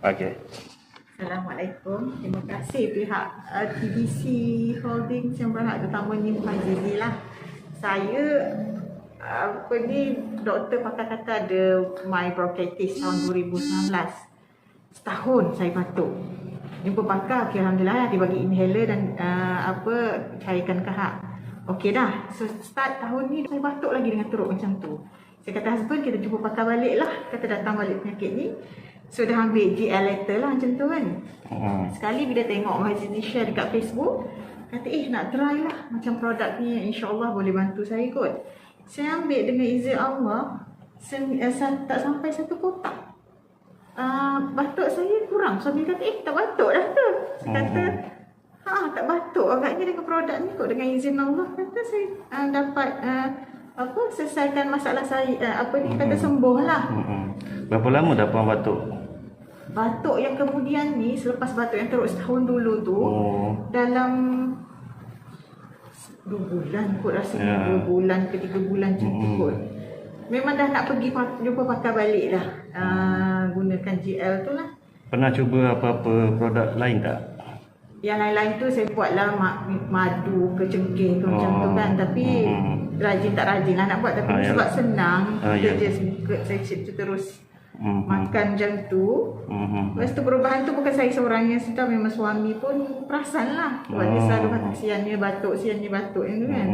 Okey. Assalamualaikum. Terima kasih pihak TBC Holdings yang berhak, terutamanya Puan Zizi lah. Saya doktor pakar kata ada bronchitis tahun 2019. Setahun saya batuk. Jumpa pakar, okay, alhamdulillah dia bagi inhaler dan cairkan kahak. Okey dah. So start tahun ni saya batuk lagi dengan teruk macam tu. Saya kata husband, kita jumpa pakar balik lah. Kata datang balik penyakit ni. So dah ambil GL letter lah macam tu kan. Sekali bila tengok Mahzizi share dekat Facebook, kata nak try lah macam produk ni, insyaAllah boleh bantu saya kot. Saya ambil dengan izin Allah, tak sampai 1 kotak. Batuk saya kurang. Suami kata tak batuk dah tu. Saya kata tak batuk agaknya dengan produk ni kot, dengan izin Allah. Kata saya dapat selesaikan masalah saya, kata sembuh lah. Berapa lama dah Puan batuk? Batuk yang kemudian ni, selepas batuk yang teruk setahun dulu tu, dalam 2 bulan kot rasanya, 2 bulan ke 3 bulan macam tu kot. Memang dah nak pergi jumpa pakar balik dah, gunakan GL tu lah. Pernah cuba apa-apa produk lain tak? Yang lain-lain tu saya buat lah, madu ke cengkeh ke macam tu kan. Tapi rajin tak rajin lah nak buat. Tapi sebab senang, kita just buka, saya terus makan macam tu. Lepas tu perubahan tu bukan saya seorang yang sedar, memang suami pun perasan lah. Sebab dia selalu kata siannya batuk yang tu kan.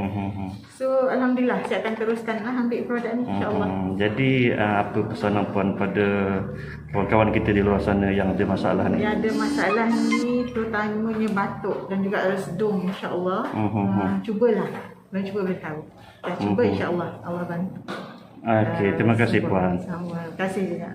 So alhamdulillah saya akan teruskan lah ambil produk ni, insyaAllah. Jadi apa pesanan Puan pada kawan-kawan kita di luar sana yang ada masalah ni? Yang ada masalah ni terutamanya batuk dan juga resdung, insyaAllah. Cubalah, dan cuba beritahu. Dan cuba insyaAllah Allah bantu. Okey, terima kasih Puan. Terima kasih juga.